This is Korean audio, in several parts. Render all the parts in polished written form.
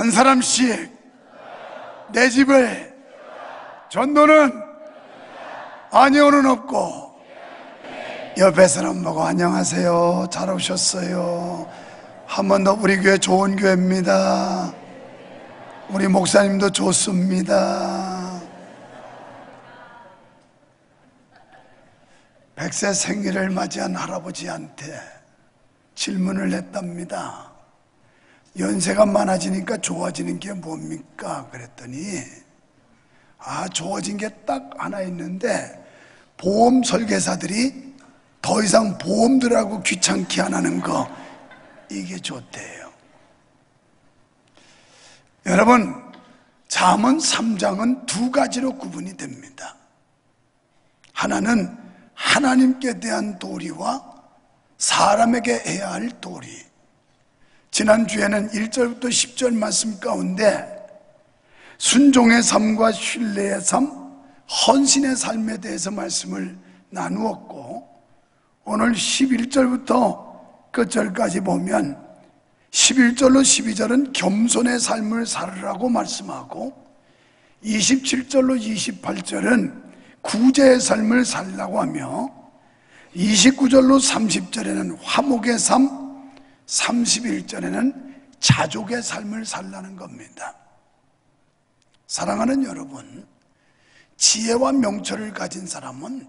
한 사람씩 내 집을 전도는 아니오는 없고. 옆에 사람 보고 안녕하세요, 잘 오셨어요. 한 번 더, 우리 교회 좋은 교회입니다. 우리 목사님도 좋습니다. 100세 생일을 맞이한 할아버지한테 질문을 했답니다. 연세가 많아지니까 좋아지는 게 뭡니까? 그랬더니 좋아진 게 딱 하나 있는데, 보험 설계사들이 더 이상 보험들하고 귀찮게 안 하는 거, 이게 좋대요. 여러분, 잠언 3장은 두 가지로 구분이 됩니다. 하나는 하나님께 대한 도리와 사람에게 해야 할 도리. 지난주에는 1절부터 10절 말씀 가운데 순종의 삶과 신뢰의 삶, 헌신의 삶에 대해서 말씀을 나누었고, 오늘 11절부터 끝절까지 보면 11절로 12절은 겸손의 삶을 살으라고 말씀하고, 27절로 28절은 구제의 삶을 살라고 하며, 29절로 30절에는 화목의 삶, 31절에는 자족의 삶을 살라는 겁니다. 사랑하는 여러분, 지혜와 명철을 가진 사람은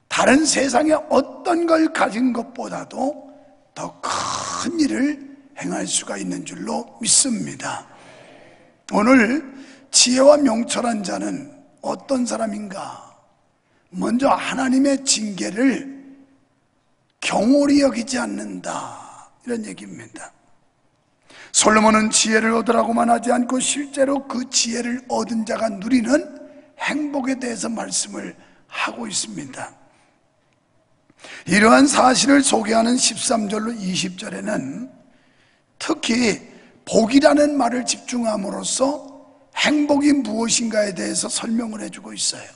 다른 세상에 어떤 걸 가진 것보다도 더 큰 일을 행할 수가 있는 줄로 믿습니다. 오늘 지혜와 명철한 자는 어떤 사람인가? 먼저 하나님의 징계를 경홀히 여기지 않는다, 이런 얘기입니다. 솔로몬은 지혜를 얻으라고만 하지 않고 실제로 그 지혜를 얻은 자가 누리는 행복에 대해서 말씀을 하고 있습니다. 이러한 사실을 소개하는 13절로 20절에는 특히 복이라는 말을 집중함으로써 행복이 무엇인가에 대해서 설명을 해주고 있어요.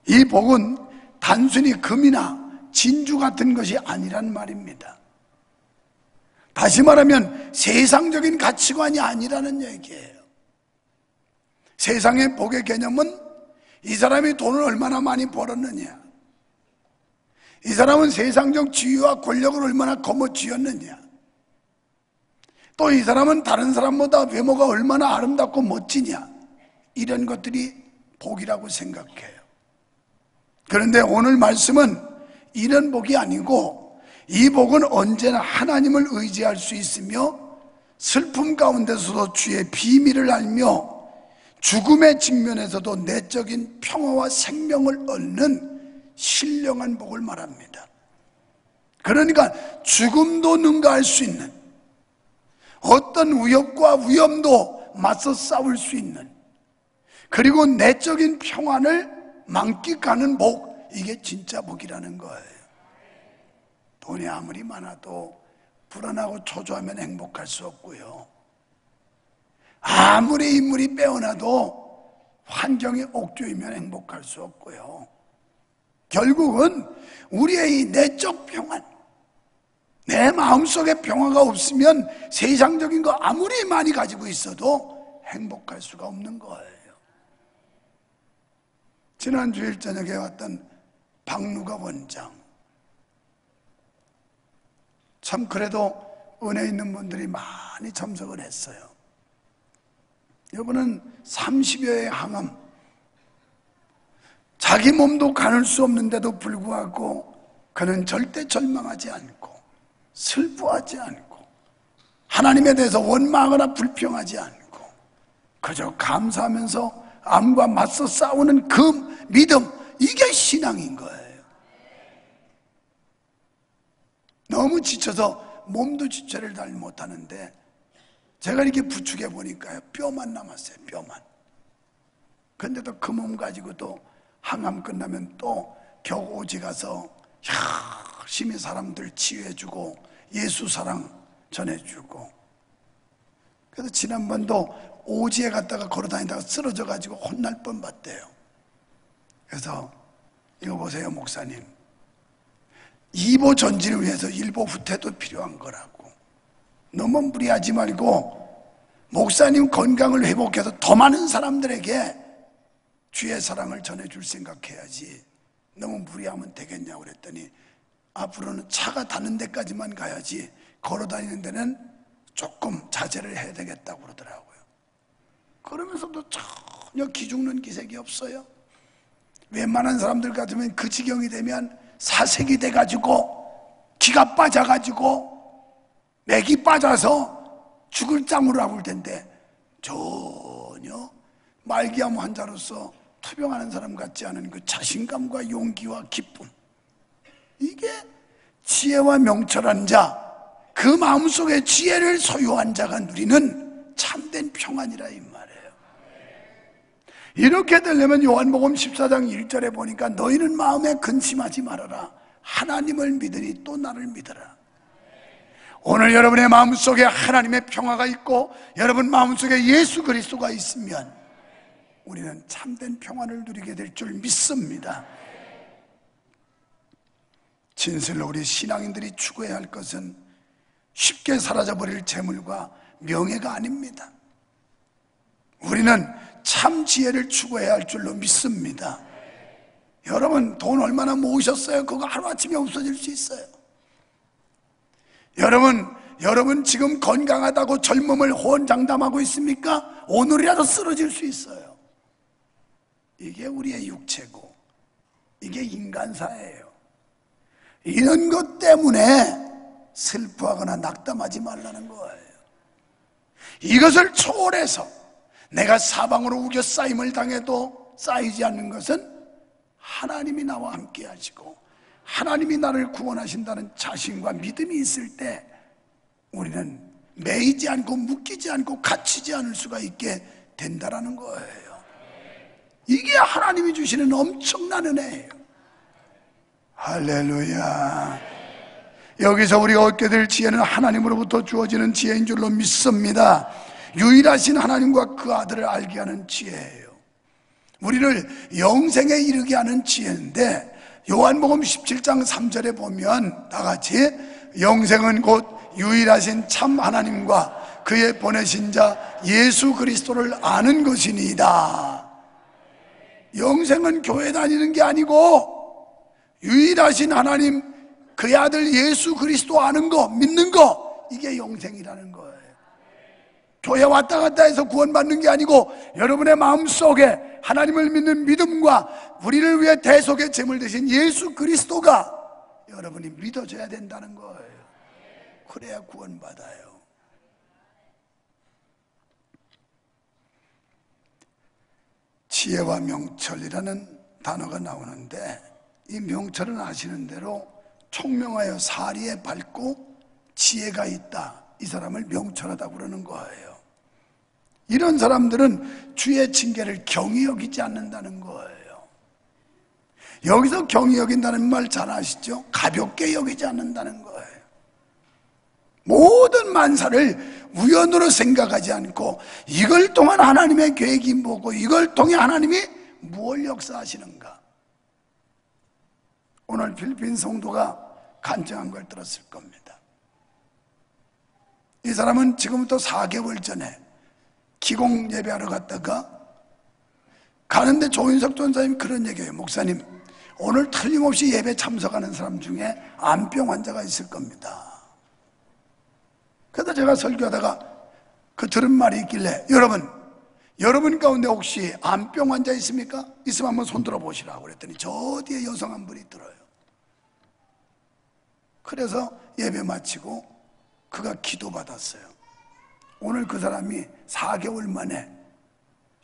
이 복은 단순히 금이나 진주 같은 것이 아니란 말입니다. 다시 말하면 세상적인 가치관이 아니라는 얘기예요. 세상의 복의 개념은 이 사람이 돈을 얼마나 많이 벌었느냐, 이 사람은 세상적 지위와 권력을 얼마나 거머쥐었느냐, 또 이 사람은 다른 사람보다 외모가 얼마나 아름답고 멋지냐, 이런 것들이 복이라고 생각해요. 그런데 오늘 말씀은 이런 복이 아니고, 이 복은 언제나 하나님을 의지할 수 있으며 슬픔 가운데서도 주의 비밀을 알며 죽음의 직면에서도 내적인 평화와 생명을 얻는 신령한 복을 말합니다. 그러니까 죽음도 능가할 수 있는, 어떤 위협과 위험도 맞서 싸울 수 있는, 그리고 내적인 평안을 만끽하는 복, 이게 진짜 복이라는 거예요. 돈이 아무리 많아도 불안하고 초조하면 행복할 수 없고요, 아무리 인물이 빼어나도 환경이 옥조이면 행복할 수 없고요, 결국은 우리의 이 내적 평안, 내 마음속에 평화가 없으면 세상적인 거 아무리 많이 가지고 있어도 행복할 수가 없는 거예요. 지난 주일 저녁에 왔던 박누가 원장, 참 그래도 은혜 있는 분들이 많이 참석을 했어요. 이분은 30여의 항암, 자기 몸도 가눌 수 없는데도 불구하고 그는 절대 절망하지 않고 슬퍼하지 않고 하나님에 대해서 원망하거나 불평하지 않고 그저 감사하면서 암과 맞서 싸우는 그 믿음, 이게 신앙인 거예요. 너무 지쳐서 몸도 지체를 잘 못하는데 제가 이렇게 부축해 보니까요, 뼈만 남았어요, 뼈만. 근데도 그 몸 가지고 또 항암 끝나면 또 격오지 가서 열심히 사람들 치유해주고 예수 사랑 전해주고. 그래서 지난번도 오지에 갔다가 걸어다니다가 쓰러져 가지고 혼날 뻔 봤대요. 그래서 이거 보세요, 목사님, 2보 전진을 위해서 1보 후퇴도 필요한 거라고. 너무 무리하지 말고 목사님 건강을 회복해서 더 많은 사람들에게 주의 사랑을 전해줄 생각해야지 너무 무리하면 되겠냐고 그랬더니 앞으로는 차가 닿는 데까지만 가야지 걸어 다니는 데는 조금 자제를 해야 되겠다고 그러더라고요. 그러면서도 전혀 기죽는 기색이 없어요. 웬만한 사람들 같으면 그 지경이 되면 사색이 돼가지고 기가 빠져가지고 맥이 빠져서 죽을 짱으로 아플 텐데 전혀 말기암 환자로서 투병하는 사람 같지 않은 그 자신감과 용기와 기쁨, 이게 지혜와 명철한 자, 그 마음속에 지혜를 소유한 자가 누리는 참된 평안이라 이 말이에요. 이렇게 되려면 요한복음 14장 1절에 보니까 너희는 마음에 근심하지 말아라. 하나님을 믿으니 또 나를 믿어라. 오늘 여러분의 마음속에 하나님의 평화가 있고 여러분 마음속에 예수 그리스도가 있으면 우리는 참된 평안을 누리게 될 줄 믿습니다. 진실로 우리 신앙인들이 추구해야 할 것은 쉽게 사라져버릴 재물과 명예가 아닙니다. 우리는 참 지혜를 추구해야 할 줄로 믿습니다. 여러분 돈 얼마나 모으셨어요? 그거 하루아침에 없어질 수 있어요. 여러분 지금 건강하다고 젊음을 호언장담하고 있습니까? 오늘이라도 쓰러질 수 있어요. 이게 우리의 육체고 이게 인간사예요. 이런 것 때문에 슬퍼하거나 낙담하지 말라는 거예요. 이것을 초월해서 내가 사방으로 우겨싸임을 당해도 쌓이지 않는 것은 하나님이 나와 함께 하시고 하나님이 나를 구원하신다는 자신과 믿음이 있을 때 우리는 매이지 않고 묶이지 않고 갇히지 않을 수가 있게 된다라는 거예요. 이게 하나님이 주시는 엄청난 은혜예요. 할렐루야. 여기서 우리가 얻게 될 지혜는 하나님으로부터 주어지는 지혜인 줄로 믿습니다. 유일하신 하나님과 그 아들을 알게 하는 지혜예요. 우리를 영생에 이르게 하는 지혜인데 요한복음 17장 3절에 보면 다같이 영생은 곧 유일하신 참 하나님과 그의 보내신 자 예수 그리스도를 아는 것이니이다. 영생은 교회 다니는 게 아니고 유일하신 하나님 그의 아들 예수 그리스도 아는 거, 믿는 거, 이게 영생이라는 거예요. 교회 왔다 갔다 해서 구원받는 게 아니고 여러분의 마음속에 하나님을 믿는 믿음과 우리를 위해 대속의 제물 되신 예수 그리스도가 여러분이 믿어져야 된다는 거예요. 그래야 구원받아요. 지혜와 명철이라는 단어가 나오는데 이 명철은 아시는 대로 총명하여 사리에 밝고 지혜가 있다, 이 사람을 명철하다고 그러는 거예요. 이런 사람들은 주의 징계를 경히 여기지 않는다는 거예요. 여기서 경히 여긴다는 말 잘 아시죠? 가볍게 여기지 않는다는 거예요. 모든 만사를 우연으로 생각하지 않고 이걸 통한 하나님의 계획이 뭐고 이걸 통해 하나님이 무엇을 역사하시는가. 오늘 필리핀 성도가 간증한 걸 들었을 겁니다. 이 사람은 지금부터 4개월 전에 기공 예배하러 갔다가 가는데 조인석 전사님이 그런 얘기해요. 목사님, 오늘 틀림없이 예배 참석하는 사람 중에 암병 환자가 있을 겁니다. 그래서 제가 설교하다가 그 들은 말이 있길래 여러분 가운데 혹시 암병 환자 있습니까? 있으면 한번 손 들어보시라고 그랬더니 저 뒤에 여성 한 분이 들어요. 그래서 예배 마치고 그가 기도받았어요. 오늘 그 사람이 4개월 만에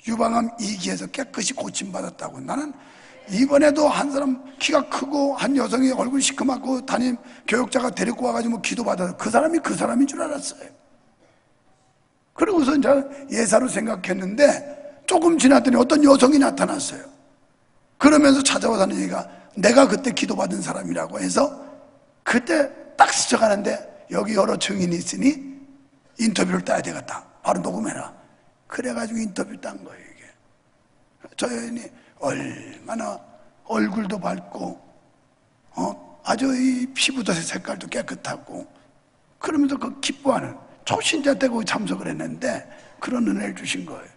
유방암 2기에서 깨끗이 고침받았다고. 나는 이번에도 한 사람 키가 크고 한 여성이 얼굴 시커멓고 담임 교육자가 데리고 와가지고 기도받아서 그 사람인 줄 알았어요. 그러고서 저는 예사로 생각했는데 조금 지났더니 어떤 여성이 나타났어요. 그러면서 찾아와서 하는 얘기가 내가 그때 기도받은 사람이라고 해서 그때 딱 스쳐가는데 여기 여러 증인이 있으니 인터뷰를 따야 되겠다. 바로 녹음해라. 그래가지고 인터뷰 딴 거예요, 이게. 저 여인이 얼마나 얼굴도 밝고, 아주 이 피부도 색깔도 깨끗하고, 그러면서 그 기뻐하는 초신자 때 거기 참석을 했는데, 그런 은혜를 주신 거예요.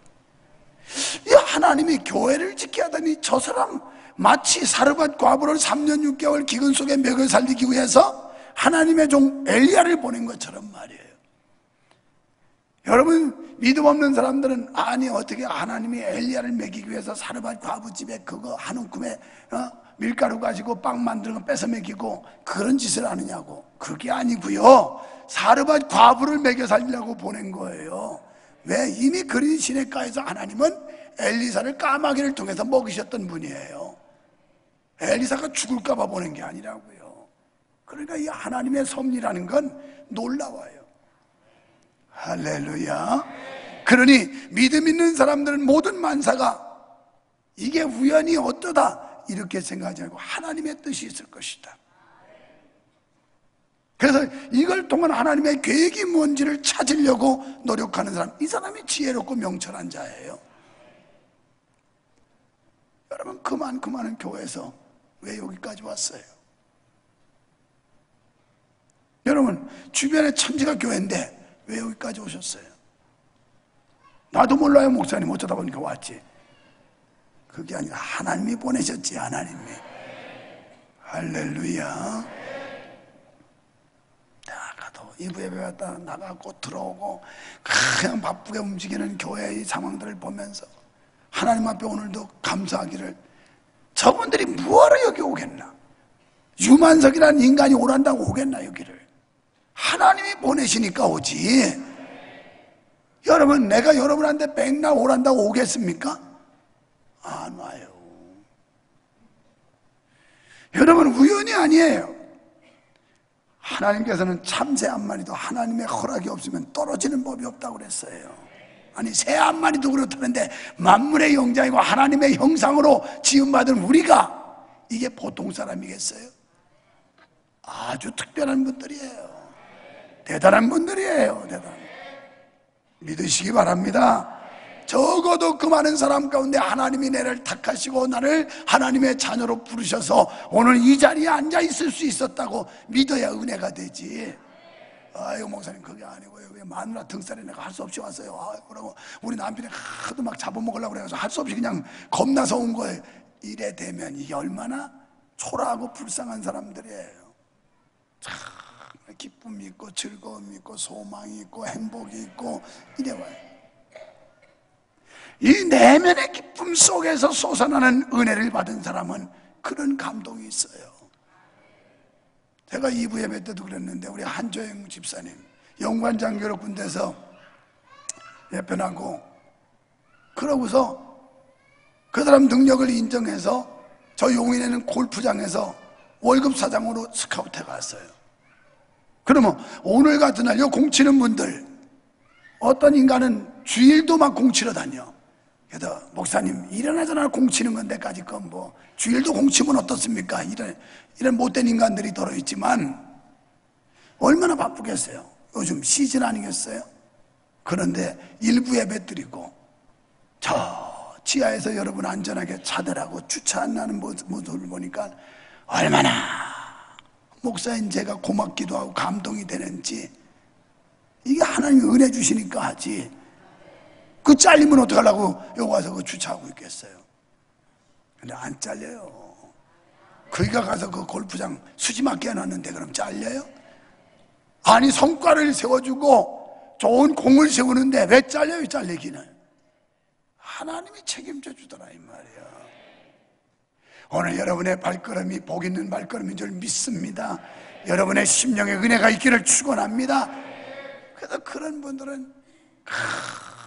이 하나님이 교회를 짓게 하더니 저 사람 마치 사르밧 과부를 3년 6개월 기근 속에 먹여 살리기 위해서 하나님의 종 엘리야를 보낸 것처럼 말이에요. 여러분, 믿음 없는 사람들은 아니 어떻게 하나님이 엘리야를 먹이기 위해서 사르밧 과부 집에 그거 한 움큼에 밀가루 가지고 빵 만드는 거 뺏어 먹이고 그런 짓을 하느냐고. 그게 아니고요, 사르밧 과부를 먹여 살리려고 보낸 거예요. 왜? 이미 그린 시냇가에서 하나님은 엘리사를 까마귀를 통해서 먹이셨던 분이에요. 엘리사가 죽을까 봐 보낸 게 아니라고요. 그러니까 이 하나님의 섭리라는 건 놀라워요. 할렐루야. 그러니 믿음 있는 사람들은 모든 만사가 이게 우연히 어떠다 이렇게 생각하지 않고 하나님의 뜻이 있을 것이다. 그래서 이걸 통한 하나님의 계획이 뭔지를 찾으려고 노력하는 사람, 이 사람이 지혜롭고 명철한 자예요. 여러분, 그 많은 교회에서 왜 여기까지 왔어요? 여러분, 주변에 천지가 교회인데 왜 여기까지 오셨어요? 나도 몰라요, 목사님. 어쩌다 보니까 왔지. 그게 아니라 하나님이 보내셨지, 하나님이. 할렐루야. 나가도 이부 예배 갔다 나가고 들어오고 그냥 바쁘게 움직이는 교회의 상황들을 보면서 하나님 앞에 오늘도 감사하기를, 저분들이 뭐하러 여기 오겠나? 유만석이라는 인간이 오란다고 오겠나 여기를? 하나님이 보내시니까 오지. 여러분, 내가 여러분한테 백날 오란다고 오겠습니까? 안 와요. 여러분, 우연이 아니에요. 하나님께서는 참새 한 마리도 하나님의 허락이 없으면 떨어지는 법이 없다고 그랬어요. 아니, 새 한 마리도 그렇다는데 만물의 영장이고 하나님의 형상으로 지음받은 우리가 이게 보통 사람이겠어요? 아주 특별한 분들이에요. 대단한 분들이에요. 대단한. 믿으시기 바랍니다. 적어도 그 많은 사람 가운데 하나님이 나를 택하시고 나를 하나님의 자녀로 부르셔서 오늘 이 자리에 앉아 있을 수 있었다고 믿어야 은혜가 되지. 아이고, 목사님, 그게 아니고요. 마누라 등살에 내가 할 수 없이 왔어요. 아이고, 그러고 우리 남편이 하도 막 잡아먹으려고 그래서 할 수 없이 그냥 겁나서 온 거예요. 이래 되면 이게 얼마나 초라하고 불쌍한 사람들이에요. 참 기쁨이 있고 즐거움이 있고 소망이 있고 행복이 있고 이래 와요. 이 내면의 기쁨 속에서 솟아나는 은혜를 받은 사람은 그런 감동이 있어요. 제가 2부 예배 때도 그랬는데 우리 한조영 집사님 영관장교로 군대에서 예편하고 그러고서 그 사람 능력을 인정해서 저 용인에는 골프장에서 월급 사장으로 스카우트해 갔어요. 그러면 오늘 같은 날요, 공치는 분들, 어떤 인간은 주일도 막 공치러 다녀. 그래서 목사님, 일어나자나 공치는 건데까지 건 뭐 주일도 공치면 어떻습니까? 이런 못된 인간들이 들어있지만 얼마나 바쁘겠어요. 요즘 시즌 아니겠어요? 그런데 일부 예배 드리고 저 지하에서 여러분 안전하게 차들하고 주차 안 나는 모습을 보니까 얼마나 목사인 제가 고맙기도 하고 감동이 되는지. 이게 하나님이 은혜 주시니까 하지. 그 잘리면 어떡하려고 여기 와서 그 주차하고 있겠어요. 근데 안 잘려요. 거기가 가서 그 골프장 수지 맞게 해놨는데 그럼 잘려요? 아니, 성과를 세워주고 좋은 공을 세우는데 왜 잘려요? 잘리기는 하나님이 책임져 주더라 이 말이야. 오늘 여러분의 발걸음이 복 있는 발걸음인 줄 믿습니다. 여러분의 심령에 은혜가 있기를 축원합니다. 그래서 그런 분들은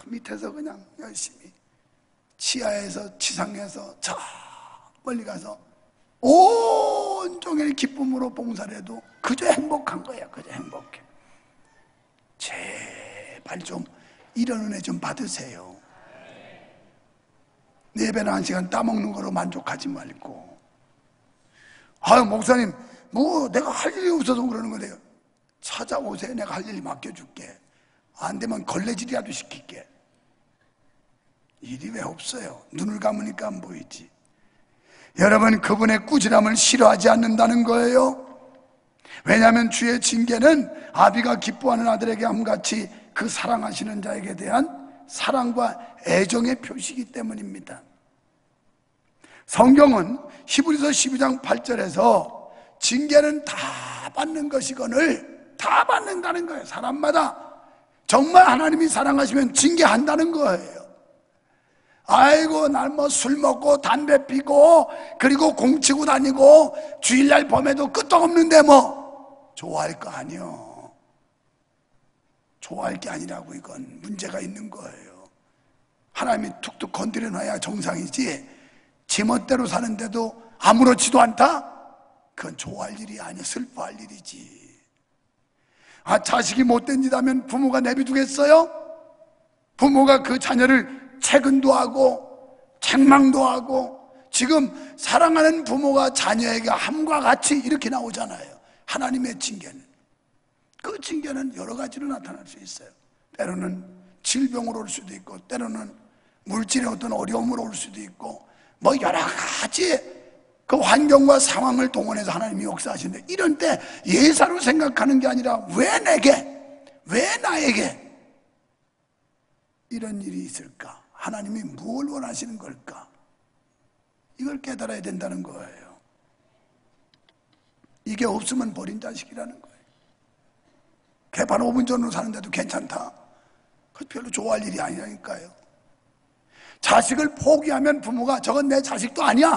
밑에서 그냥 열심히 지하에서 지상에서 저 멀리 가서 온종일 기쁨으로 봉사를 해도 그저 행복한 거야. 그저 행복해. 제발 좀 이런 은혜 좀 받으세요. 예배는 1시간 따먹는 거로 만족하지 말고, 아유 목사님 뭐 내가 할 일이 없어서 그러는 거래요. 찾아오세요. 내가 할 일 맡겨줄게. 안 되면 걸레질이라도 시킬게. 일이 왜 없어요? 눈을 감으니까 안 보이지. 여러분, 그분의 꾸지람을 싫어하지 않는다는 거예요. 왜냐하면 주의 징계는 아비가 기뻐하는 아들에게 함같이 그 사랑하시는 자에게 대한 사랑과 애정의 표시이기 때문입니다. 성경은 히브리서 12장 8절에서 징계는 다 받는 것이거늘 다 받는다는 거예요. 사람마다 정말 하나님이 사랑하시면 징계한다는 거예요. 아이고 날 뭐 술 먹고 담배 피고 그리고 공치고 다니고 주일날 범해도 끄떡없는데 뭐 좋아할 거 아니요. 좋아할 게 아니라고. 이건 문제가 있는 거예요. 하나님이 툭툭 건드려 놔야 정상이지 제멋대로 사는데도 아무렇지도 않다? 그건 좋아할 일이 아니야. 슬퍼할 일이지. 자식이 못된 짓 하면 부모가 내비두겠어요? 부모가 그 자녀를 채근도 하고 책망도 하고. 지금 사랑하는 부모가 자녀에게 함과 같이 이렇게 나오잖아요. 하나님의 징계는, 그 징계는 여러 가지로 나타날 수 있어요. 때로는 질병으로 올 수도 있고, 때로는 물질의 어떤 어려움으로 올 수도 있고, 뭐 여러 가지 그 환경과 상황을 동원해서 하나님이 역사하시는데, 이런 때 예사로 생각하는 게 아니라 왜 내게, 왜 나에게 이런 일이 있을까? 하나님이 뭘 원하시는 걸까? 이걸 깨달아야 된다는 거예요. 이게 없으면 버린 자식이라는 거예요. 개판 5분 전으로 사는데도 괜찮다? 그 별로 좋아할 일이 아니라니까요. 자식을 포기하면 부모가 저건 내 자식도 아니야,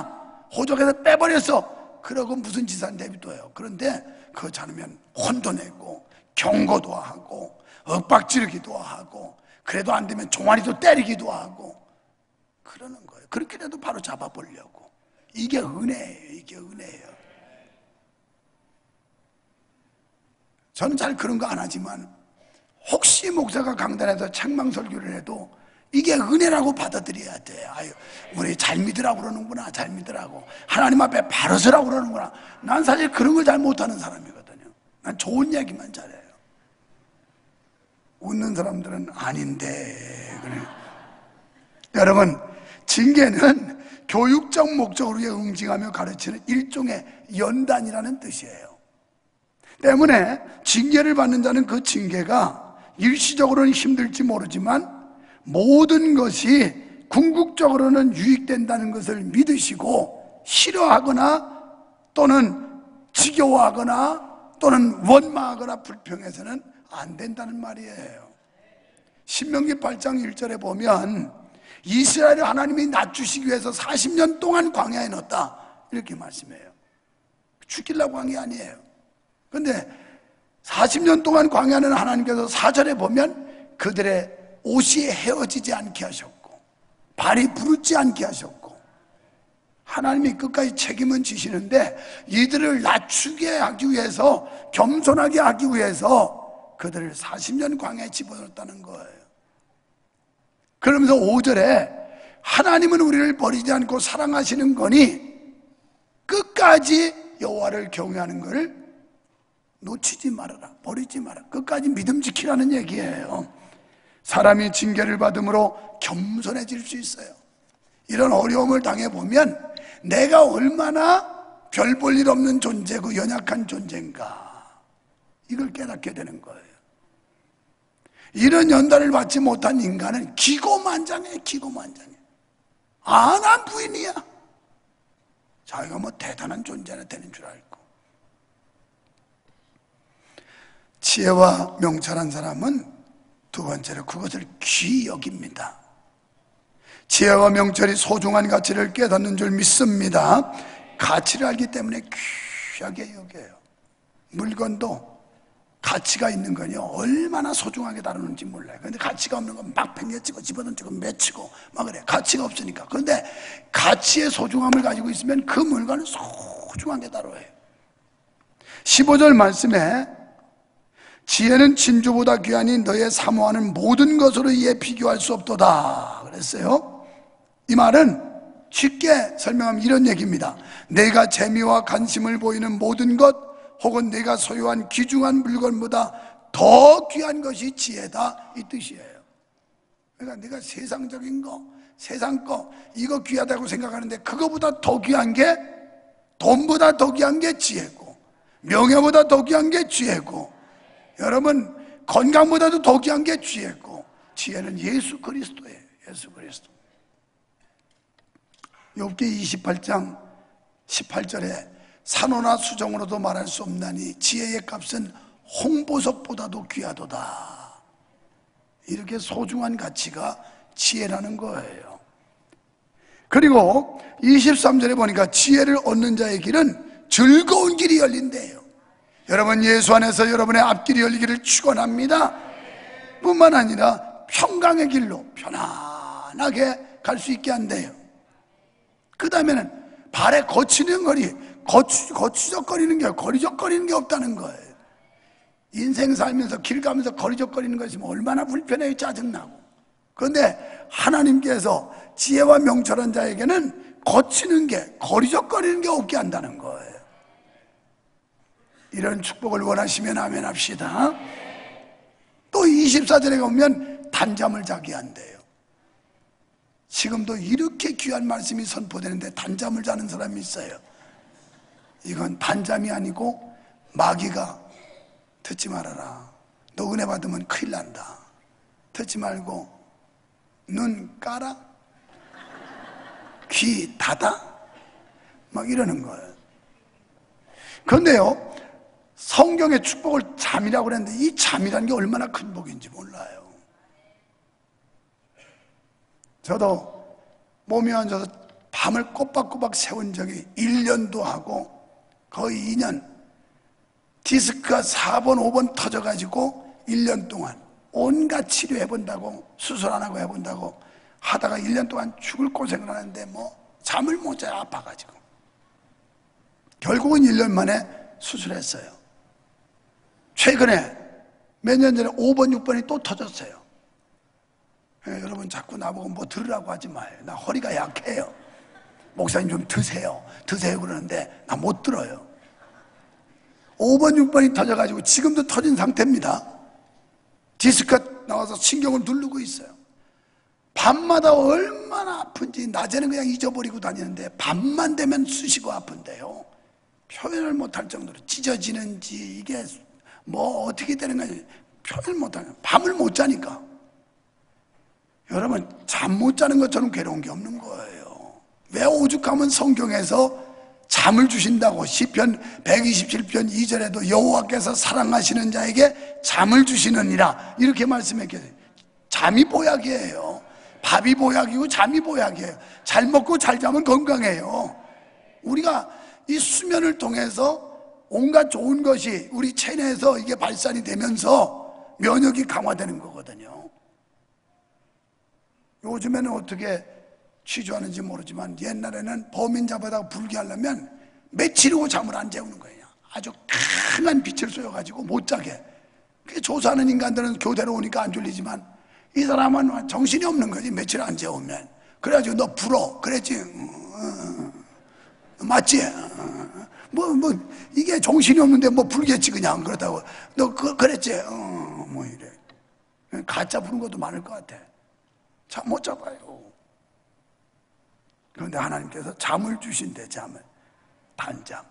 호적에서 빼버렸어, 그러고 무슨 짓을 내비둬요. 그런데 그거 않으면 혼도 내고 경고도 하고 윽박지르기도 하고, 그래도 안 되면 종아리도 때리기도 하고 그러는 거예요. 그렇게 돼도 바로 잡아보려고. 이게 은혜예요. 이게 은혜예요. 저는 잘 그런 거 안 하지만 혹시 목사가 강단에서 책망 설교를 해도 이게 은혜라고 받아들여야 돼. 아유, 우리 잘 믿으라고 그러는구나, 잘 믿으라고. 하나님 앞에 바로 서라고 그러는구나. 난 사실 그런 걸 잘 못하는 사람이거든요. 난 좋은 얘기만 잘해요. 웃는 사람들은 아닌데. 그래. 여러분, 징계는 교육적 목적으로 응징하며 가르치는 일종의 연단이라는 뜻이에요. 때문에 징계를 받는 자는 그 징계가 일시적으로는 힘들지 모르지만 모든 것이 궁극적으로는 유익된다는 것을 믿으시고, 싫어하거나 또는 지겨워하거나 또는 원망하거나 불평해서는 안 된다는 말이에요. 신명기 8장 1절에 보면 이스라엘을 하나님이 낮추시기 위해서 40년 동안 광야에 넣었다, 이렇게 말씀해요. 죽이려고 한 게 아니에요. 그런데 40년 동안 광야는 하나님께서 4절에 보면 그들의 옷이 헤어지지 않게 하셨고 발이 부르지 않게 하셨고, 하나님이 끝까지 책임은 지시는데 이들을 낮추게 하기 위해서, 겸손하게 하기 위해서 그들을 40년 광야에 집어넣었다는 거예요. 그러면서 5절에 하나님은 우리를 버리지 않고 사랑하시는 거니 끝까지 여호와를 경외하는 것을 놓치지 말아라, 버리지 마라, 끝까지 믿음 지키라는 얘기예요. 사람이 징계를 받음으로 겸손해질 수 있어요. 이런 어려움을 당해보면 내가 얼마나 별 볼 일 없는 존재고 연약한 존재인가, 이걸 깨닫게 되는 거예요. 이런 연단을 받지 못한 인간은 기고만장해. 기고만장해. 난 부인이야. 자기가 뭐 대단한 존재나 되는 줄 알고. 지혜와 명철한 사람은 두 번째로 그것을 귀히 여깁니다. 지혜와 명철이 소중한 가치를 깨닫는 줄 믿습니다. 가치를 알기 때문에 귀하게 여겨요. 물건도 가치가 있는 건요, 얼마나 소중하게 다루는지 몰라요. 그런데 가치가 없는 건 막 팽개치고 집어던지고 맺히고 막 그래. 가치가 없으니까. 그런데 가치의 소중함을 가지고 있으면 그 물건을 소중하게 다뤄요. 15절 말씀에 지혜는 진주보다 귀하니 너의 사모하는 모든 것으로 이에 비교할 수 없도다 그랬어요. 이 말은 쉽게 설명하면 이런 얘기입니다. 내가 재미와 관심을 보이는 모든 것 혹은 내가 소유한 귀중한 물건보다 더 귀한 것이 지혜다, 이 뜻이에요. 그러니까 내가 세상적인 거, 세상 거 이거 귀하다고 생각하는데 그거보다 더 귀한 게, 돈보다 더 귀한 게 지혜고, 명예보다 더 귀한 게 지혜고, 여러분 건강보다도 더 귀한 게 지혜고, 지혜는 예수 그리스도예요. 예수 그리스도. 욥기 28장 18절에 산호나 수정으로도 말할 수 없나니 지혜의 값은 홍보석보다도 귀하도다. 이렇게 소중한 가치가 지혜라는 거예요. 그리고 23절에 보니까 지혜를 얻는 자의 길은 즐거운 길이 열린대요. 여러분, 예수 안에서 여러분의 앞길이 열리기를 축원합니다. 뿐만 아니라 평강의 길로 편안하게 갈 수 있게 한대요. 그 다음에는 발에 거치는 거리, 거추적거리는 게, 거리적거리는 게 없다는 거예요. 인생 살면서 길 가면서 거리적거리는 것이 얼마나 불편해요. 짜증나고. 그런데 하나님께서 지혜와 명철한 자에게는 거치는 게, 거리적거리는 게 없게 한다는 거예요. 이런 축복을 원하시면 아멘 합시다. 또 24절에 보면 단잠을 자게 한대요. 지금도 이렇게 귀한 말씀이 선포되는데 단잠을 자는 사람이 있어요. 이건 단잠이 아니고 마귀가 듣지 말아라. 너 은혜 받으면 큰일 난다. 듣지 말고 눈 깔아? 귀 닫아? 막 이러는 거예요. 그런데요, 성경의 축복을 잠이라고 그랬는데 이 잠이라는 게 얼마나 큰 복인지 몰라요. 저도 몸이 안 좋아서 밤을 꼬박꼬박 새운 적이 1년도 하고 거의 2년, 디스크가 4번 5번 터져가지고 1년 동안 온갖 치료해본다고, 수술 안 하고 해본다고 하다가 1년 동안 죽을 고생을 하는데 잠을 못 자요. 아파가지고. 결국은 1년 만에 수술했어요. 최근에 몇 년 전에 5번 6번이 또 터졌어요. 여러분 자꾸 나보고 뭐 들으라고 하지 마요. 나 허리가 약해요. 목사님 좀 드세요 그러는데 나 못 들어요. 5번 6번이 터져가지고 지금도 터진 상태입니다. 디스크가 나와서 신경을 누르고 있어요. 밤마다 얼마나 아픈지 낮에는 그냥 잊어버리고 다니는데 밤만 되면 쑤시고 아픈데요, 표현을 못할 정도로 찢어지는지 이게 어떻게 되는 건지 표현을 못하는, 밤을 못 자니까. 여러분, 잠 못 자는 것처럼 괴로운 게 없는 거예요. 왜 오죽하면 성경에서 잠을 주신다고 시편 127편 2절에도 여호와께서 사랑하시는 자에게 잠을 주시느니라 이렇게 말씀했거든요. 잠이 보약이에요. 밥이 보약이고 잠이 보약이에요. 잘 먹고 잘 자면 건강해요. 우리가 이 수면을 통해서 온갖 좋은 것이 우리 체내에서 이게 발산이 되면서 면역이 강화되는 거거든요. 요즘에는 어떻게 취조하는지 모르지만 옛날에는 범인 잡아다가 불게 하려면 며칠이고 잠을 안 재우는 거예요. 아주 강한 빛을 쏘여가지고 못 자게. 조사하는 인간들은 교대로 오니까 안 졸리지만 이 사람은 정신이 없는 거지. 며칠 안 재우면. 그래가지고 너 불어 그랬지. 맞지? 이게 정신이 없는데 불겠지 그냥. 그렇다고 너 그랬지? 이래. 가짜 부른 것도 많을 것 같아. 잠 못 잡아요. 그런데 하나님께서 잠을 주신대. 잠을. 단잠.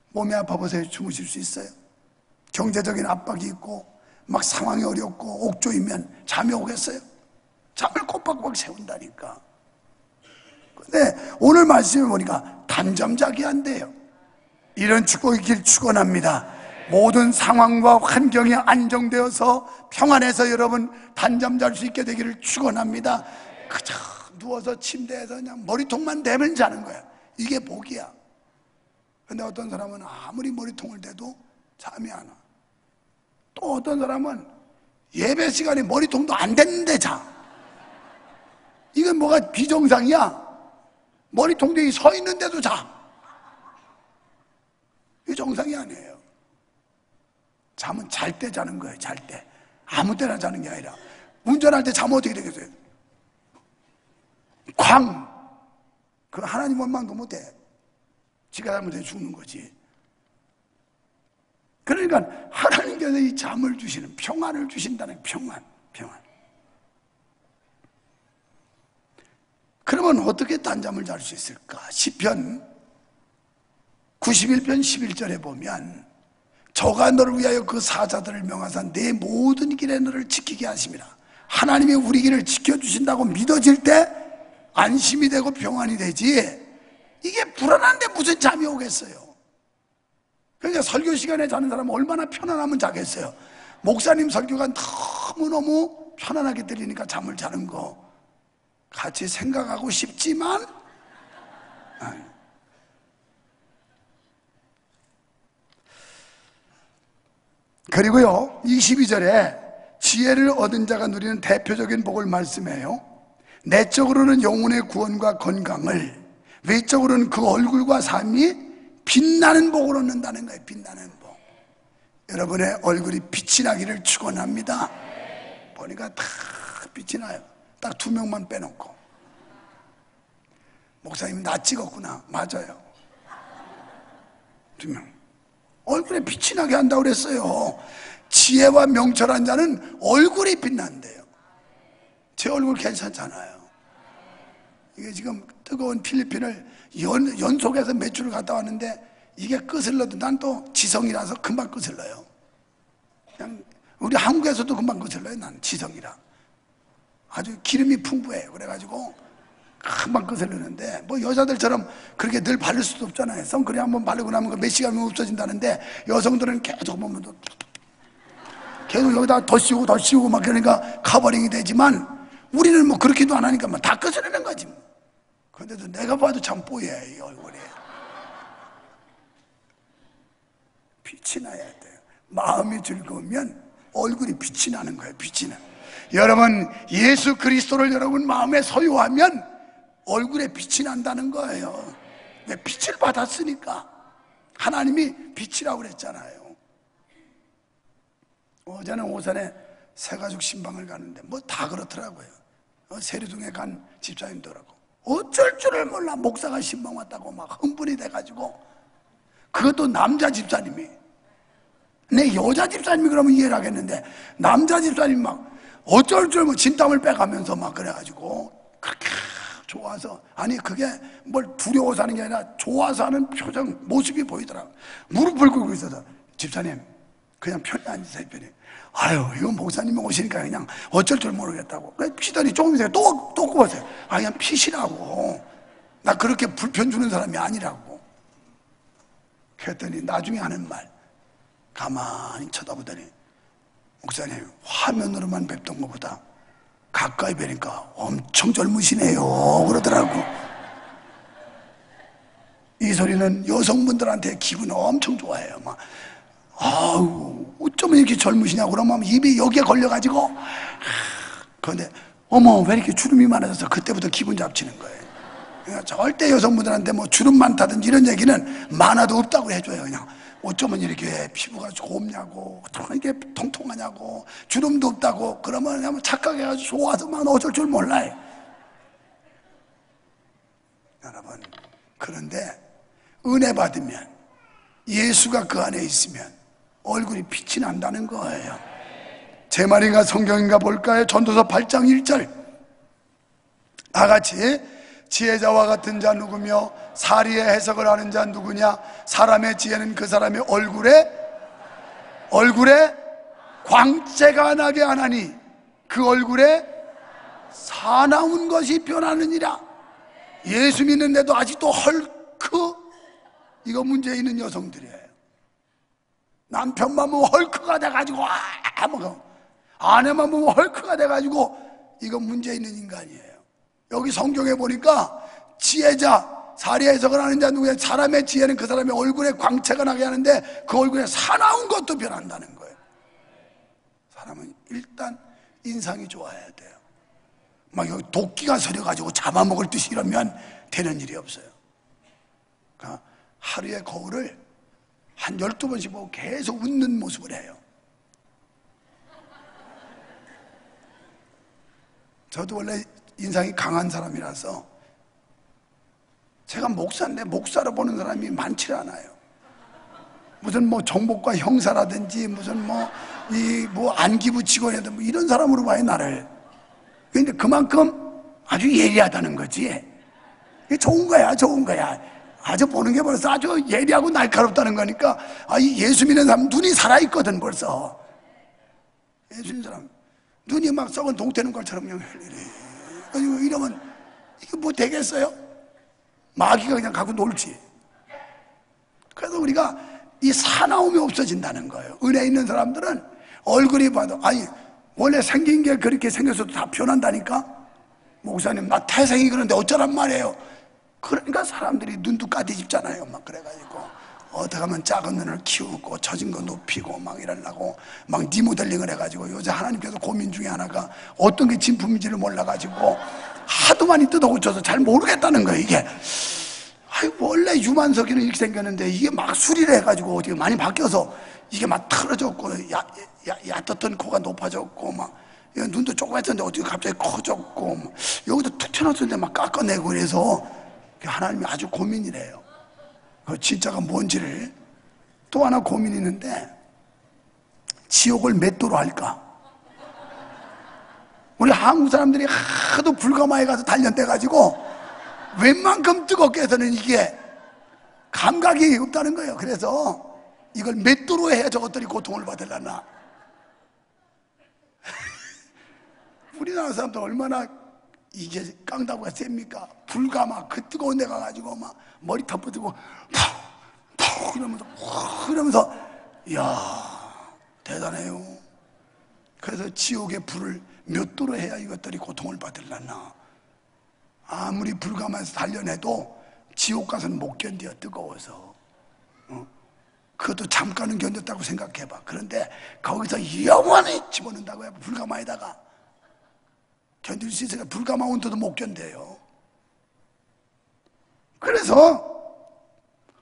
몸이 아파 보세요. 주무실 수 있어요? 경제적인 압박이 있고 막 상황이 어렵고 옥조이면 잠이 오겠어요? 잠을 꼬박꼬박 세운다니까. 근데 오늘 말씀해 보니까 단잠 자기 한대요. 이런 축복의 길 축원합니다. 모든 상황과 환경이 안정되어서 평안해서 여러분 단잠 잘 수 있게 되기를 축원합니다. 그저 누워서 침대에서 그냥 머리통만 대면 자는 거야. 이게 복이야. 근데 어떤 사람은 아무리 머리통을 대도 잠이 안 와. 또 어떤 사람은 예배 시간에 머리통도 안 됐는데 자. 이건 뭐가 비정상이야? 머리통들이 서 있는데도 자. 이게 정상이 아니에요. 잠은 잘 때 자는 거예요. 잘 때. 아무 때나 자는 게 아니라. 운전할 때 자면 어떻게 되겠어요? 그 하나님 원망도 못해. 지가 잘못해 죽는 거지. 그러니까 하나님께서 이 잠을 주시는, 평안을 주신다는 평안. 그러면 어떻게 단잠을 잘 수 있을까? 시편 91편 11절에 보면 저가 너를 위하여 그 사자들을 명하사 내 모든 길에 너를 지키게 하심이라. 하나님이 우리 길을 지켜주신다고 믿어질 때 안심이 되고 평안이 되지, 이게 불안한데 무슨 잠이 오겠어요. 그러니까 설교 시간에 자는 사람은 얼마나 편안하면 자겠어요. 목사님 설교가 너무너무 편안하게 들리니까 잠을 자는 거 같이 생각하고 싶지만, 그리고요 22절에 지혜를 얻은 자가 누리는 대표적인 복을 말씀해요. 내적으로는 영혼의 구원과 건강을, 외적으로는 그 얼굴과 삶이 빛나는 복을 얻는다는 거예요. 빛나는 복. 여러분의 얼굴이 빛이 나기를 축원합니다. 보니까 다 빛이 나요. 딱 2명만 빼놓고. 목사님 나 찍었구나. 맞아요. 2명. 얼굴에 빛이 나게 한다고 그랬어요. 지혜와 명철한 자는 얼굴이 빛난대요. 제 얼굴 괜찮잖아요. 이게 지금 뜨거운 필리핀을 연속해서 몇 주를 갔다 왔는데, 이게 끄슬러도 난 또 지성이라서 금방 끄슬러요. 그냥 우리 한국에서도 금방 끄슬러요. 난 지성이라 아주 기름이 풍부해요. 그래가지고 금방 끄슬르는데, 뭐 여자들처럼 그렇게 늘 바를 수도 없잖아요. 선크림 한번 바르고 나면 몇 시간이면 없어진다는데, 여성들은 계속 보면 또 계속 여기다 더 씌우고 막 그러니까 커버링이 되지만, 우리는 뭐 그렇게도 안 하니까 막 다 끄슬리는 거지. 그런데도 내가 봐도 참 뽀얘, 이 얼굴이. 빛이 나야 돼요. 마음이 즐거우면 얼굴이 빛이 나는 거예요. 빛이 나. 여러분 예수 그리스도를 여러분 마음에 소유하면 얼굴에 빛이 난다는 거예요. 왜? 빛을 받았으니까. 하나님이 빛이라고 그랬잖아요. 어제는 오산에 새가족 신방을 가는데 뭐 다 그렇더라고요. 세류동에 간 집사님더라고. 어쩔 줄을 몰라. 목사가 신방 왔다고 막 흥분이 돼가지고. 그것도 남자 집사님이. 내 여자 집사님이 그러면 이해를 하겠는데, 남자 집사님이 막 어쩔 줄 뭐 진땀을 빼가면서 막 그래가지고 그렇게 좋아서, 아니 그게 뭘 두려워서 하는 게 아니라 좋아서 하는 표정, 모습이 보이더라고. 무릎을 꿇고 있어서, 집사님 그냥 편히 앉으세요. 편히. 아유 이거 목사님이 오시니까 그냥 어쩔 줄 모르겠다고. 피더니 조금 있으니까 또 꼽았어요. 아 그냥 피시라고. 나 그렇게 불편 주는 사람이 아니라고. 그랬더니 나중에 하는 말, 가만히 쳐다보더니, 목사님 화면으로만 뵙던 것보다 가까이 뵈니까 엄청 젊으시네요 그러더라고. 이 소리는 여성분들한테 기분 엄청 좋아해요. 막 아우 어쩌면 이렇게 젊으시냐고 그러면 입이 여기에 걸려가지고, 그런데 어머 왜 이렇게 주름이 많아져서 그때부터 기분 잡치는 거예요. 그러니까 절대 여성분들한테 뭐 주름 많다든지 이런 얘기는 많아도 없다고 해줘요. 그냥 어쩌면 이렇게 피부가 곱냐고, 이렇게 통통하냐고, 주름도 없다고 그러면 그냥 착각해가지고 좋아서 막 어쩔 줄 몰라요. 여러분 그런데 은혜 받으면, 예수가 그 안에 있으면 얼굴이 빛이 난다는 거예요. 제 말인가 성경인가 볼까요? 전도서 8장 1절 다 같이, 지혜자와 같은 자 누구며 사리의 해석을 하는 자 누구냐? 사람의 지혜는 그 사람의 얼굴에 광채가 나게 하나니 그 얼굴에 사나운 것이 변하느니라. 예수 믿는데도 아직도 헐크, 이거 문제 있는 여성들이에요. 남편만 보면 헐크가 돼가지고 아내만 보면 헐크가 돼가지고 이거 문제 있는 인간이에요. 여기 성경에 보니까 지혜자, 사리 해석을 하는 자 누구냐? 사람의 지혜는 그 사람의 얼굴에 광채가 나게 하는데 그 얼굴에 사나운 것도 변한다는 거예요. 사람은 일단 인상이 좋아야 돼요. 막 여기 도끼가 서려가지고 잡아먹을 듯이 이러면 되는 일이 없어요. 그러니까 하루에 거울을 한 12번씩 보고 계속 웃는 모습을 해요. 저도 원래 인상이 강한 사람이라서, 제가 목사인데 목사로 보는 사람이 많지 않아요. 무슨 뭐 정복과 형사라든지 무슨 뭐 안기부 직원이든 뭐 이런 사람으로 봐요 나를. 근데 그만큼 아주 예리하다는 거지. 이게 좋은 거야, 좋은 거야. 아주 보는 게 벌써 아주 예리하고 날카롭다는 거니까, 이 예수 믿는 사람 눈이 살아있거든 벌써. 예수 믿는 사람 눈이 막 썩은 동태는 것처럼 그냥 이래. 이러면 이게 뭐 되겠어요? 마귀가 그냥 갖고 놀지. 그래서 우리가 이 사나움이 없어진다는 거예요. 은혜 있는 사람들은 얼굴이 봐도, 아니 원래 생긴 게 그렇게 생겨서도 다 변한다니까. 목사님 나 태생이 그런데 어쩌란 말이에요. 그러니까 사람들이 눈도 까뒤집잖아요. 막 그래가지고 어떻게 하면 작은 눈을 키우고 젖은 거 높이고 막 이러려고 막 리모델링을 해가지고, 요새 하나님께서 고민 중에 하나가 어떤 게 진품인지를 몰라가지고 하도 많이 뜯어 고쳐서 잘 모르겠다는 거예요. 이게 원래 유만석이는 이렇게 생겼는데 이게 막 수리를 해가지고 어떻게 많이 바뀌어서 이게 막 틀어졌고 얕었던 코가 높아졌고 막 눈도 조그맣던데 어떻게 갑자기 커졌고 막 여기도 툭 튀어나왔는데 막 깎아내고 그래서 하나님이 아주 고민이래요. 그 진짜가 뭔지를. 또 하나 고민이 있는데, 지옥을 몇 도로 할까? 우리 한국 사람들이 하도 불가마에 가서 단련돼가지고 웬만큼 뜨겁게 해서는 이게 감각이 없다는 거예요. 그래서 이걸 몇 도로 해야 저것들이 고통을 받으려나. 우리나라 사람들 얼마나 이게 깡다구가 셉니까? 불가마 그 뜨거운 데 가가지고 막 머리 덮어지고 푹 이러면서 이야 대단해요. 그래서 지옥의 불을 몇 도로 해야 이것들이 고통을 받으려나. 아무리 불가마에서 단련해도 지옥 가서는 못 견뎌, 뜨거워서. 그것도 잠깐은 견뎠다고 생각해봐. 그런데 거기서 영원히 집어넣는다고 해봐. 불가마에다가 견딜 수 있으니까 불가마 온도도 못 견뎌요. 그래서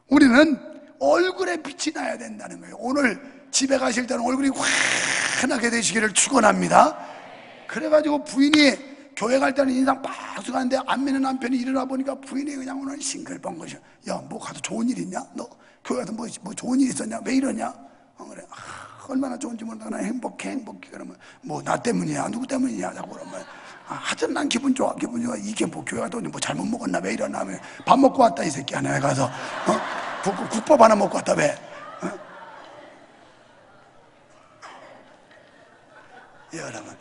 우리는 얼굴에 빛이 나야 된다는 거예요. 오늘 집에 가실 때는 얼굴이 환하게 되시기를 축원합니다. 그래가지고 부인이 교회 갈 때는 인상 빡 하는데 안 믿는 남편이 일어나 보니까 부인이 그냥 오늘 싱글벙글이야. 야, 뭐 가서 좋은 일 있냐? 너 교회 가서 뭐 좋은 일 있었냐? 왜 이러냐? 그래. 얼마나 좋은지 모르겠다. 나 행복해. 그러면 뭐 나 때문이야? 누구 때문이냐? 자꾸 그러면 하여튼 난 기분 좋아. 이게 뭐 교회 갔다 오니 뭐 잘못 먹었나? 왜 이러나? 하면 밥 먹고 왔다 이 새끼야. 내가 가서 국밥 하나 먹고 왔다 왜? 여러분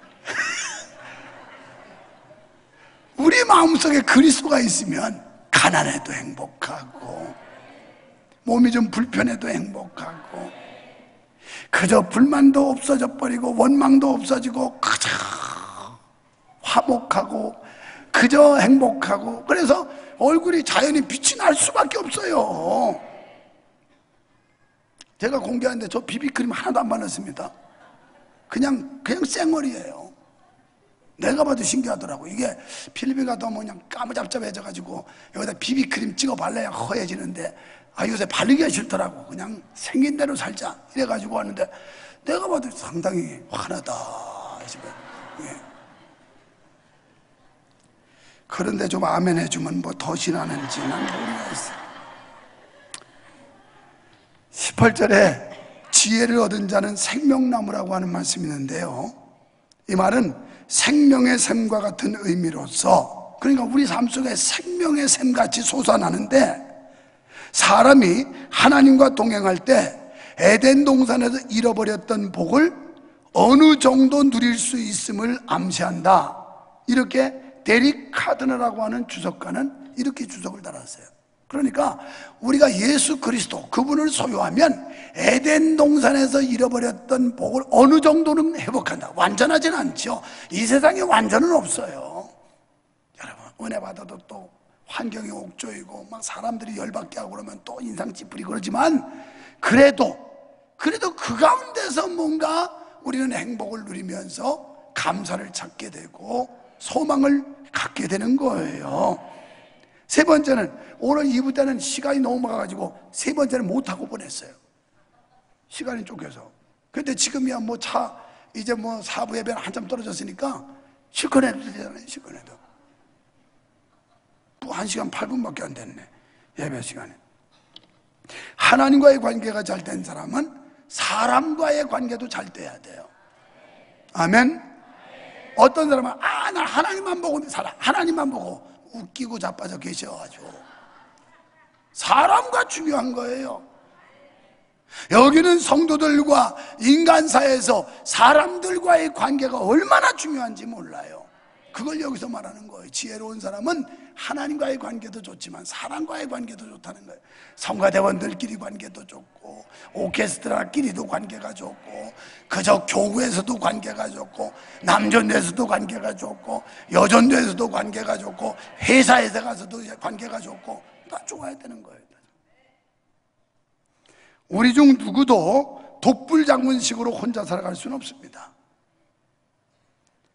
우리 마음속에 그리스도가 있으면 가난해도 행복하고 몸이 좀 불편해도 행복하고 그저 불만도 없어져 버리고 원망도 없어지고 그저 화목하고 그저 행복하고, 그래서 얼굴이 자연히 빛이 날 수밖에 없어요. 제가 공개하는데 저 비비크림 하나도 안 발랐습니다. 그냥 쌩얼이에요. 내가 봐도 신기하더라고. 이게 필리핀 가도 그냥 까무잡잡해져가지고 여기다 비비크림 찍어 발라야 허해지는데 요새 바르기가 싫더라고. 그냥 생긴 대로 살자 이래가지고 왔는데 내가 봐도 상당히 환하다. 예. 그런데 좀 아멘 해주면 뭐 더 신하는지 난 모르겠어요. 18절에 지혜를 얻은 자는 생명나무라고 하는 말씀이 있는데요, 이 말은 생명의 샘과 같은 의미로서, 그러니까 우리 삶 속에 생명의 샘같이 솟아나는데, 사람이 하나님과 동행할 때 에덴 동산에서 잃어버렸던 복을 어느 정도 누릴 수 있음을 암시한다. 이렇게 데릭 카드너라고 하는 주석가는 이렇게 주석을 달았어요. 그러니까 우리가 예수 그리스도 그분을 소유하면 에덴 동산에서 잃어버렸던 복을 어느 정도는 회복한다. 완전하지는 않죠. 이 세상에 완전은 없어요. 여러분 은혜 받아도 또 환경이 옥조이고 막 사람들이 열받게 하고 그러면 또 인상 찌푸리고 그러지만 그래도 그 가운데서 뭔가 우리는 행복을 누리면서 감사를 찾게 되고 소망을 갖게 되는 거예요. 세 번째는, 오늘 2부 때는 시간이 너무 많아가지고 세 번째는 못하고 보냈어요. 시간이 쫓겨서. 근데 지금이야 뭐 이제 뭐 4부 예배는 한참 떨어졌으니까 실컷 해도 되잖아요. 실컷 해도. 또 1시간 8분밖에 안 됐네, 예배 시간에. 하나님과의 관계가 잘 된 사람은 사람과의 관계도 잘 돼야 돼요. 아멘. 어떤 사람은 나 하나님만 보고 살아. 하나님만 보고 웃기고 자빠져 계셔가지고. 사람과 중요한 거예요. 여기는 성도들과 인간사회에서 사람들과의 관계가 얼마나 중요한지 몰라요. 그걸 여기서 말하는 거예요. 지혜로운 사람은 하나님과의 관계도 좋지만 사람과의 관계도 좋다는 거예요. 성가대원들끼리 관계도 좋고, 오케스트라끼리도 관계가 좋고, 그저 교구에서도 관계가 좋고, 남전대에서도 관계가 좋고, 여전대에서도 관계가 좋고, 회사에서 가서도 관계가 좋고, 다 좋아야 되는 거예요. 우리 중 누구도 독불장군식으로 혼자 살아갈 수는 없습니다.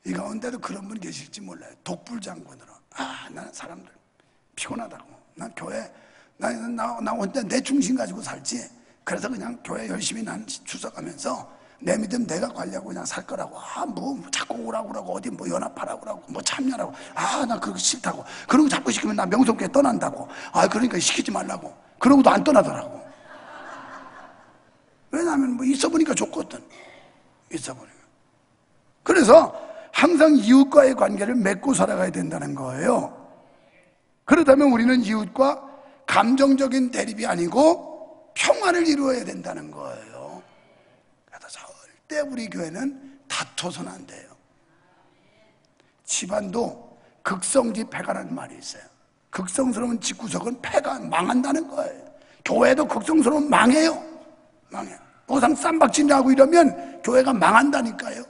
이 가운데도 그런 분이 계실지 몰라요. 독불장군으로. 나는 사람들 피곤하다고. 난 교회, 나 혼자 내 중심 가지고 살지. 그래서 그냥 교회 열심히 난 추석하면서 내 믿음 내가 관리하고 그냥 살 거라고. 뭐 자꾸 오라고 그러고, 어디 뭐 연합하라고 그러고, 뭐 참여라고. 나 그거 싫다고. 그러고 자꾸 시키면 나 명성교회 떠난다고. 그러니까 시키지 말라고. 그러고도 안 떠나더라고. 왜냐하면 뭐 있어보니까 좋거든. 있어보니까. 그래서 항상 이웃과의 관계를 맺고 살아가야 된다는 거예요. 그렇다면 우리는 이웃과 감정적인 대립이 아니고 평화를 이루어야 된다는 거예요. 그래서 절대 우리 교회는 다퉈서는 안 돼요. 집안도 극성지 패가라는 말이 있어요. 극성스러운 집구석은 패가 망한다는 거예요. 교회도 극성스러운 망해요. 망해. 우상 쌈박질하고 이러면 교회가 망한다니까요.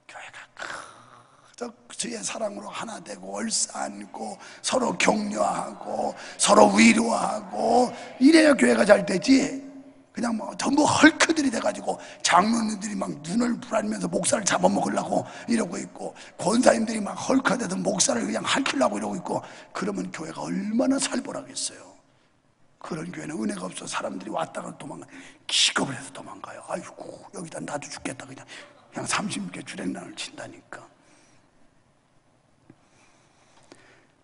교회가 그저의 사랑으로 하나 되고 얼싸안고 서로 격려하고 서로 위로하고 이래야 교회가 잘 되지. 그냥 뭐 전부 헐크들이 돼가지고 장로님들이 막 눈을 부라리면서 목사를 잡아먹으려고 이러고 있고, 권사님들이 막 헐크돼서 목사를 그냥 핥으려고 이러고 있고, 그러면 교회가 얼마나 살벌하겠어요. 그런 교회는 은혜가 없어 사람들이 왔다가 도망가, 기겁을 해서 도망가요. 아이고 여기다 놔도 죽겠다. 그냥 30개 주랭랑을 친다니까.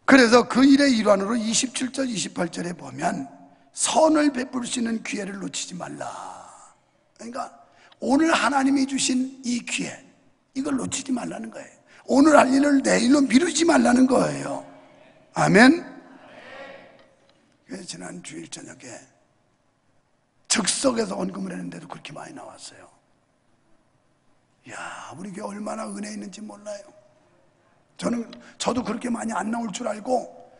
그래서 그 일의 일환으로 27절 28절에 보면 선을 베풀 수 있는 기회를 놓치지 말라. 그러니까 오늘 하나님이 주신 이 기회, 이걸 놓치지 말라는 거예요. 오늘 할 일을 내일로 미루지 말라는 거예요. 아멘. 그래서 지난 주일 저녁에 즉석에서 헌금을 했는데도 그렇게 많이 나왔어요. 이야, 우리 교회 얼마나 은혜 있는지 몰라요. 저도 그렇게 많이 안 나올 줄 알고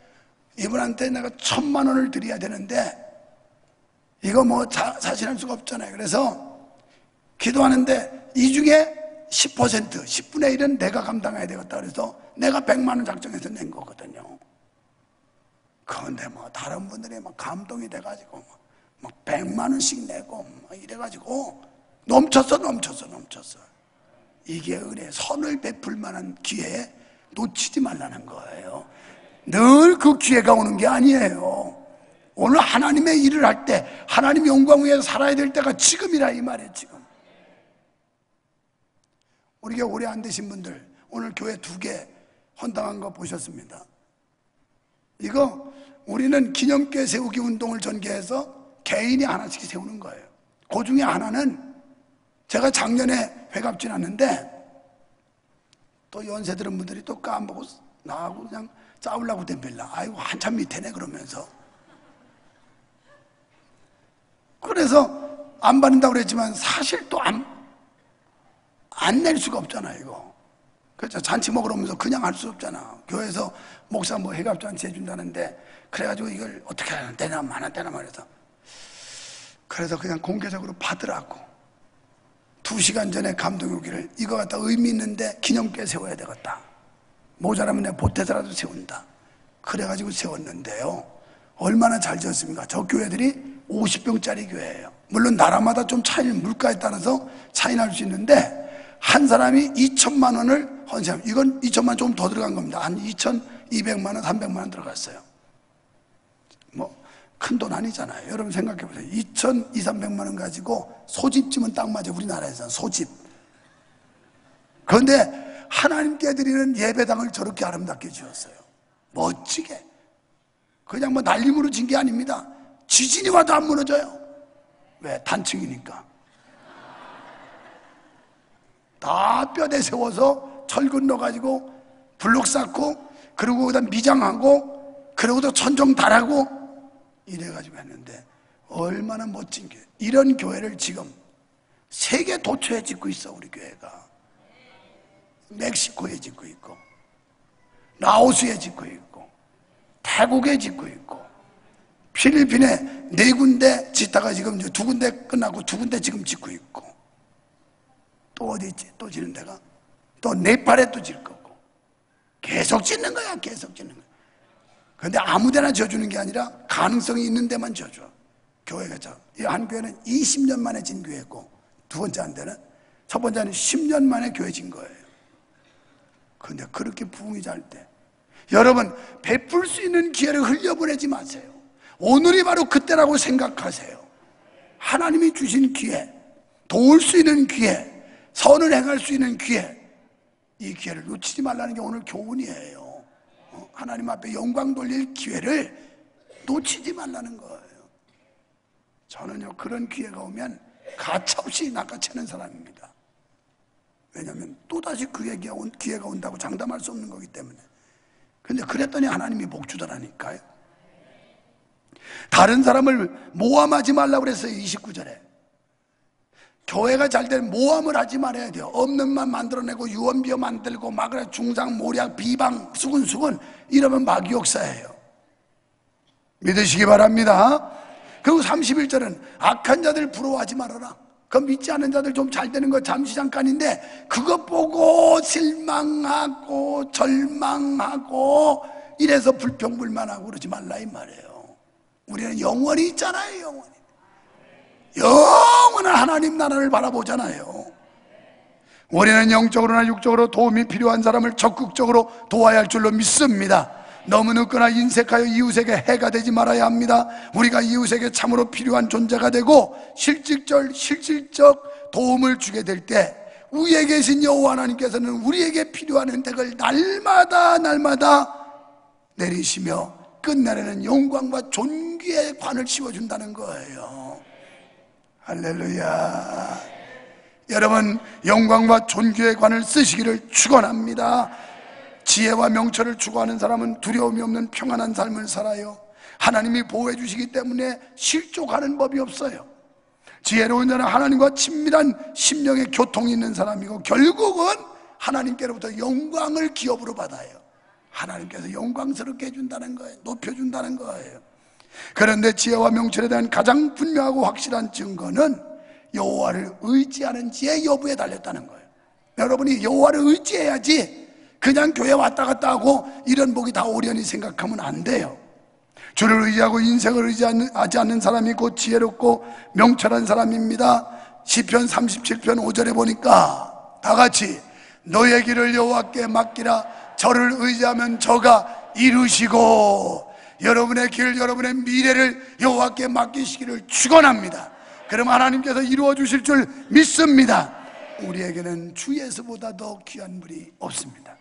이분한테 내가 1,000만 원을 드려야 되는데 이거 뭐 자신할 수가 없잖아요. 그래서 기도하는데 이 중에 10%, 10분의 1은 내가 감당해야 되겠다. 그래서 내가 100만 원 작정해서 낸 거거든요. 그런데 뭐 다른 분들이 막 감동이 돼가지고 막 100만 원씩 내고 막 이래가지고 넘쳤어. 이게 은혜, 선을 베풀 만한 기회에 놓치지 말라는 거예요. 늘 그 기회가 오는 게 아니에요. 오늘 하나님의 일을 할 때, 하나님 영광 위에 살아야 될 때가 지금이라 이 말이에요. 지금 우리 교회 오래 안 되신 분들 오늘 교회 2개 헌당한 거 보셨습니다. 이거 우리는 기념교회 세우기 운동을 전개해서 개인이 하나씩 세우는 거예요. 그 중에 하나는 제가 작년에 회갑 지났는데 또 연세 들은 분들이 또 까먹고 나하고 그냥 싸우려고 덤빌라. 아이고 한참 밑에네 그러면서. 그래서 안 받는다고 그랬지만 사실 또 안 낼 수가 없잖아요. 이거 그렇죠. 잔치 먹으러 오면서 그냥 할 수 없잖아. 교회에서 목사 뭐 회갑 잔치 해준다는데 그래가지고 이걸 어떻게 하나 되나 마나 되나 말해서 그래서 그냥 공개적으로 받으라고 2시간 전에 감독이 오기를 이거 갖다 의미 있는데 기념교회 세워야 되겠다. 모자라면 내가 보태서라도 세운다. 그래가지고 세웠는데요. 얼마나 잘 지었습니까? 저 교회들이 50평짜리 교회예요. 물론 나라마다 좀 물가에 따라서 차이 날 수 있는데 한 사람이 2천만 원을 헌신하면 이건 2천만 원 조금 더 들어간 겁니다. 한 2,200만 원, 300만 원 들어갔어요. 뭐 큰 돈 아니잖아요. 여러분 생각해 보세요. 2,200~300만 원 가지고 소집지면 딱 맞아요. 우리나라에서는 소집. 그런데 하나님께 드리는 예배당을 저렇게 아름답게 지었어요. 멋지게. 그냥 뭐 날림으로 진 게 아닙니다. 지진이 와도 안 무너져요. 왜? 단층이니까. 다 뼈대 세워서 철근 넣어가지고 블록 쌓고 그리고 그다음 미장하고 그러고도 천정 달하고 이래가지고 했는데 얼마나 멋진 교회. 이런 교회를 지금 세계 도처에 짓고 있어. 우리 교회가 멕시코에 짓고 있고, 라오스에 짓고 있고, 태국에 짓고 있고, 필리핀에 4군데 짓다가 지금 2군데 끝나고 2군데 지금 짓고 있고, 또 어디 있지? 또 짓는 데가 또 네팔에 또 짓을 거고, 계속 짓는 거야. 계속 짓는 거야. 그런데 아무 데나 지어주는 게 아니라 가능성이 있는 데만 지어줘. 교회가 이 한 교회는 20년 만에 진 교회고, 두 번째 한 데는, 첫 번째는 10년 만에 교회 진 거예요. 그런데 그렇게 부흥이 잘 때, 여러분 베풀 수 있는 기회를 흘려보내지 마세요. 오늘이 바로 그때라고 생각하세요. 하나님이 주신 기회, 도울 수 있는 기회, 선을 행할 수 있는 기회, 이 기회를 놓치지 말라는 게 오늘 교훈이에요. 하나님 앞에 영광 돌릴 기회를 놓치지 말라는 거예요. 저는요, 그런 기회가 오면 가차없이 낚아채는 사람입니다. 왜냐하면 또다시 그 기회가 온다고 장담할 수 없는 거기 때문에. 근데 그랬더니 하나님이 복 주더라니까요. 다른 사람을 모함하지 말라고 그랬어요. 29절에 교회가 잘 되면 모함을 하지 말아야 돼요. 없는 만 만들어내고 유언비어 만들고 막 그래 중상 모략 비방 수근수근 이러면 마귀 역사예요. 믿으시기 바랍니다. 그리고 31절은 악한 자들 부러워하지 말아라. 그 믿지 않는 자들 좀 잘 되는 거 잠시 잠깐인데, 그것 보고 실망하고 절망하고 이래서 불평불만하고 그러지 말라 이 말이에요. 우리는 영원히 있잖아요. 영원히 영원한 하나님 나라를 바라보잖아요. 우리는 영적으로나 육적으로 도움이 필요한 사람을 적극적으로 도와야 할 줄로 믿습니다. 너무 늦거나 인색하여 이웃에게 해가 되지 말아야 합니다. 우리가 이웃에게 참으로 필요한 존재가 되고 실질적 도움을 주게 될 때, 위에 계신 여호와 하나님께서는 우리에게 필요한 혜택을 날마다 내리시며 끝날에는 영광과 존귀의 관을 씌워준다는 거예요. 할렐루야. 여러분, 영광과 존귀의 관을 쓰시기를 축원합니다. 지혜와 명철을 추구하는 사람은 두려움이 없는 평안한 삶을 살아요. 하나님이 보호해 주시기 때문에 실족하는 법이 없어요. 지혜로운 자는 하나님과 친밀한 심령의 교통이 있는 사람이고, 결국은 하나님께로부터 영광을 기업으로 받아요. 하나님께서 영광스럽게 해준다는 거예요. 높여준다는 거예요. 그런데 지혜와 명철에 대한 가장 분명하고 확실한 증거는 여호와를 의지하는 지의 여부에 달렸다는 거예요. 여러분이 여호와를 의지해야지 그냥 교회 왔다 갔다 하고 이런 복이 다 오려니 생각하면 안 돼요. 주를 의지하고 인생을 의지하지 않는 사람이 곧 지혜롭고 명철한 사람입니다. 시편 37편 5절에 보니까 다 같이 너의 길을 여호와께 맡기라. 저를 의지하면 저가 이루시고, 여러분의 길, 여러분의 미래를 여호와께 맡기시기를 축원합니다. 그럼 하나님께서 이루어 주실 줄 믿습니다. 우리에게는 주 예수보다 더 귀한 분이 없습니다.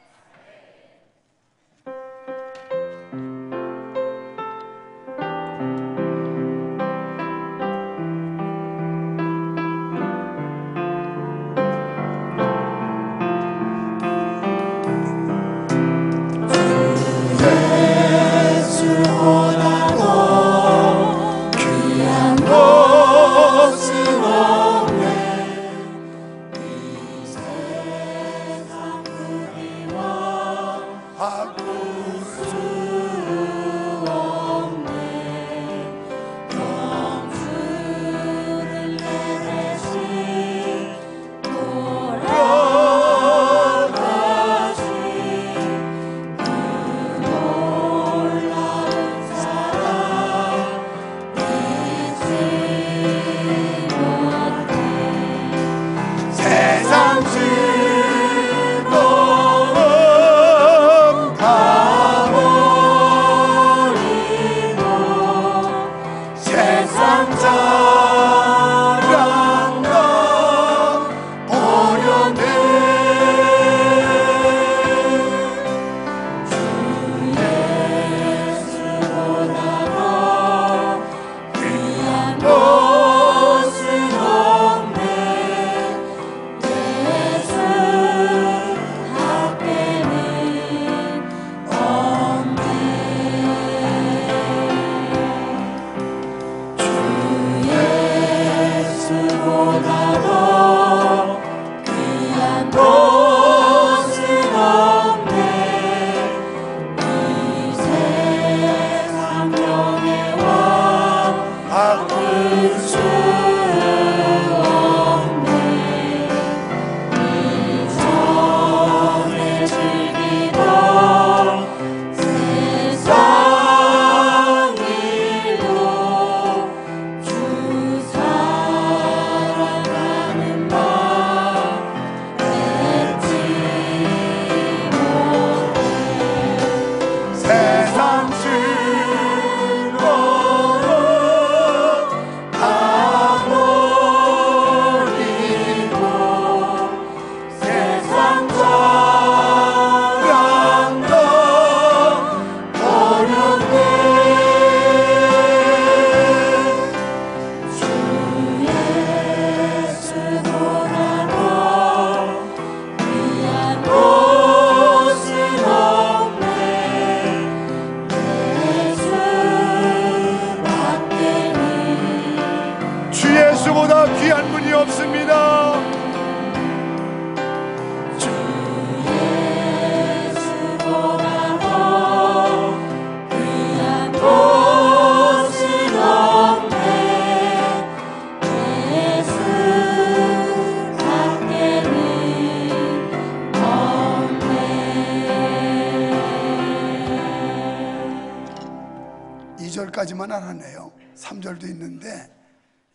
3절도 있는데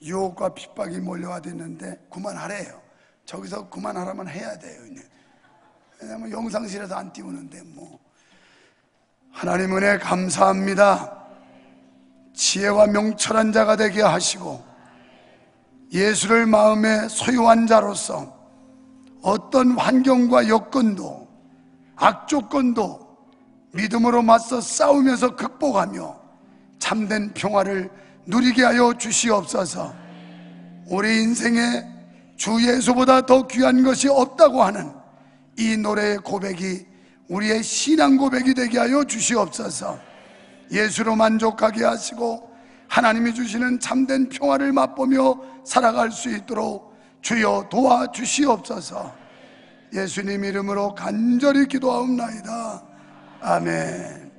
유혹과 핍박이 몰려와댔는데 그만하래요. 저기서 그만하라면 해야 돼요. 왜냐면 영상실에서 안 띄우는데 뭐. 하나님 은혜 감사합니다. 지혜와 명철한 자가 되게 하시고 예수를 마음에 소유한 자로서 어떤 환경과 여건도 악조건도 믿음으로 맞서 싸우면서 극복하며 참된 평화를 누리게 하여 주시옵소서. 우리 인생에 주 예수보다 더 귀한 것이 없다고 하는 이 노래의 고백이 우리의 신앙 고백이 되게 하여 주시옵소서. 예수로 만족하게 하시고 하나님이 주시는 참된 평화를 맛보며 살아갈 수 있도록 주여 도와주시옵소서. 예수님 이름으로 간절히 기도하옵나이다. 아멘.